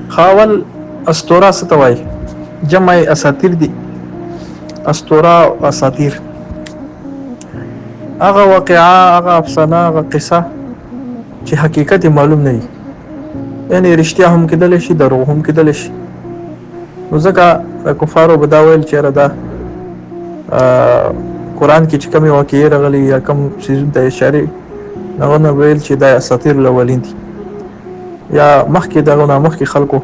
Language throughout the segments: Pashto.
خاول اسطوره څه ته وایي؟ جمع اساطیر دي. اسطوره او اساطیر هغه واقعه، هغه افسانه، هغه قصه چې حقیقت یې معلوم نه وي، یعنې رښتیا هم کېدلی شي، دروغ هم کېدلی شي. نو ځکه د کفارو به دا ویل چې یاره دا قرآن کې چې کومې واقعې راغلي یا کوم څیزونو ته اشارې، هغه نه ویل چې دا اساطیر الاولین دي، یا مخکې دغه نه مخکې خلکو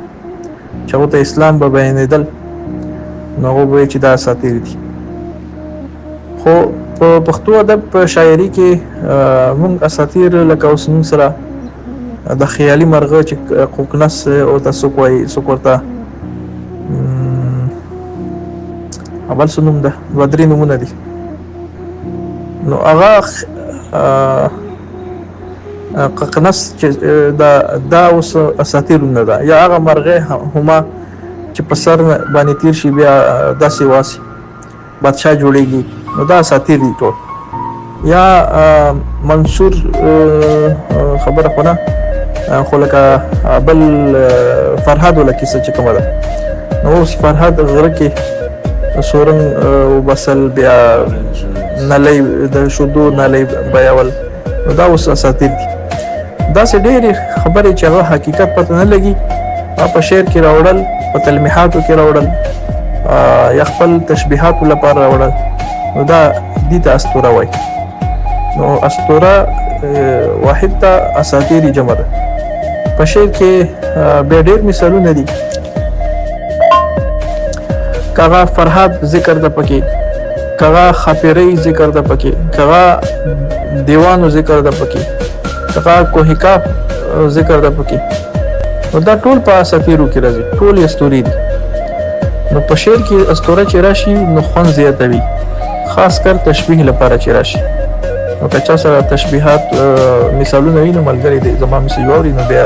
چې هغو ته اسلام به بیانېدل نو هغه به ویل چې دا اساطیر دي. خو په پښتو ادب په شاعري کې موږ اساطیر لکه اوس موږ سره د خیالي مرغه چې قوقنس ورته څوک وایي، څوک ورته اول څه نوم ده، دوه درې نومونه دي. نو هغه قوقنس چې دا اوس اساطیرونه ده، یا هغه مرغۍ هما چې په سر باندې تیر شي بیا داسې واسي بادشاه جوړیږي، نو دا اساطیر دي ټول. یا منصور خبره خو نه، خو لکه بل فرهاد ولا کیسه چې کومه ده، نو اوس فرهاد غره کې سورنګ وبسل، بیا نلی د شودو نلی بیاول، نو دا اوس اساطیر دي. داسې ډېرې خبرې چې هغه حقیقت پته نه لګي، په شعر کې راوړل، په تلمیحاتو کې راوړل، یا خپل تشبیحاتو لپاره راوړل، نو دا دې ته اسطوره وایي. نو اسطوره واحد ته اساطیر جمع ده. په شعر کې بیا ډېر مثالونه دي. کاغه فرهاد ذکر ده پکې، کاغه خاپیرۍ ذکر ده پکې، کاغه دیوانو ذکر ده پکې، کاغه کوهکاف ذکر ده پکې. نو دا ټول په اساطیرو کې راځي، ټول اسطورې دي. نو په شعر کې اسطوره چې راشي نو خوند زیاتوي، خاص کر تشبیه لپاره چې راشي. نو که چا سره تشبیهات مثالونه وي نو ملګری دی زما میسج واوري، نو بیا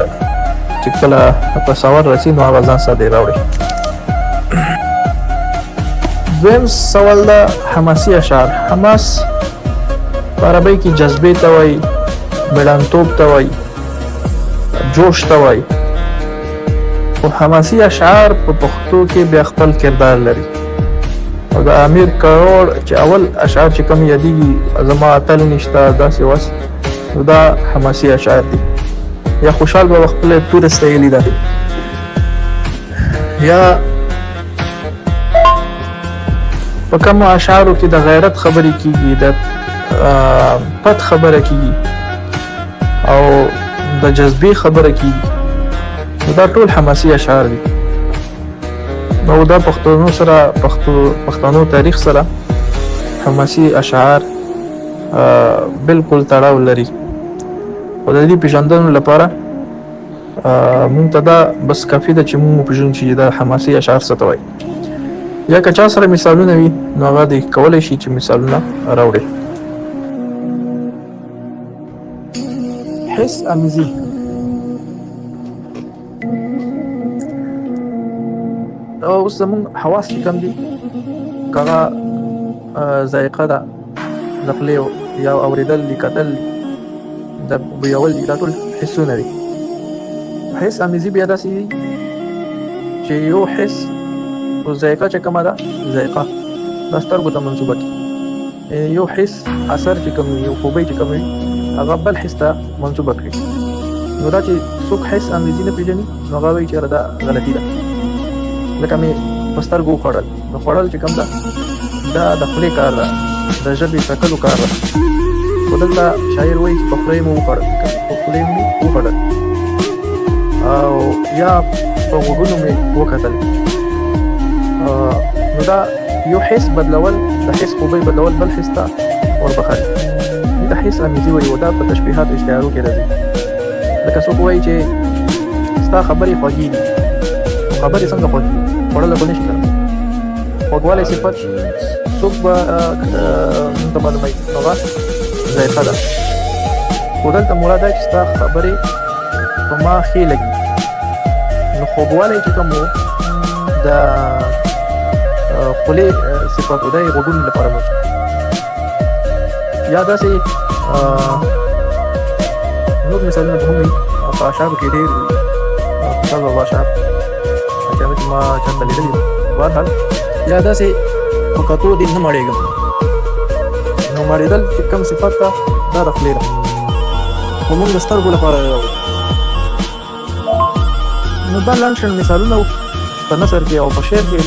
چې کله تصور راسي نو هغه ځان سره دی راوړي. دویم سوال ده حماسي اشعار. حماس په عربۍ کې جذبې ته وایي، میړانتوب ته وایي، جوش ته وایي. خو حماسي اشعار په پښتو کې بیا خپل کردار لري. او د امیر کروړ چې اول اشعار چې کوم یادېږي، زما اتل نشته داسې وس، نو دا حماسي اشعار دي. یا خوشحال بابا خپله توره ستایلې ده، یا په کومو اشعارو کې د غیرت خبرې کېږي، د پت خبره کېږي، او د جذبې خبره کېږي، نو دا ټول حماسي اشعار دي. نو دا پښتنو سره، پښتنو تاریخ سره حماسي اشعار بالکل تړاو لري. او د دې پیژندنې لپاره مونږ ته دا بس کافي ده چې مونږ وپېژنو چې دا حماسي اشعار څه ته وایي. یا که چا سره مثالونه وي نو هغه دی کولی شي چې مثالونه راوړي. حس امیزي اوس زمونږ حواس چې کوم دي، هغه ذایقه ده، د خولې یا اورېدل دي، کتل دي، د بویول دي، دا ټول حسونه دي. حس امیزي بیا داسې دي چې یو حس او ذایقه چې کومه ده، ذایقه دا سترګو ته منسوبه کړي. یو حس اثر چې کوم وي، یو خوبۍ چې کوم وي، هغه بل حس ته منسوبه کړي. نو دا چې څوک حس امیزي نه پېژني نو هغه وایي چې دا غلطي ده. لکه مې په سترګو وخوړل، نو خوړل چې کوم ده دا د خولې کار ده، د ژبې څکلو کار ده. خو دلته شاعر وایي چې په خوله مې وخوړل، په خوله مې وخوړل، او یا په غوږونو مې وکتل. نو دا یو حس بدلول، د حس خوبۍ بدلول بل حس ته وربخاري، دا حس امیزي وایي. او دا په تشبیهات اشتهارو کې راځي. لکه څوک وایي چې ستا خبرې خوږې دي. خبرې څنګه خوږې دي؟ خوړل خو نشي کړی. خوږوالی صفت څوک به ته معلوموي، نو هغه ذایقه ده. خو دلته مراد ده چې ستا خبرې په ما ښې لګي. نو خوږوالی چې کوم و د خولې صفت و، دا یې غوږونو لپاره موجود. یا داسې نور مثالونه به هم وي په اشعارو کې ډېر. خوشحال بابا اشعار ما چاته لیدلی بهرحال یا داسې په کتو دې نه مړېږم نو مړېدل چې کوم صفت ده دا د خولې ده خو موږ د سترګو لپاره نو دا لاندې مثالونه په نثر کې او په شعر کې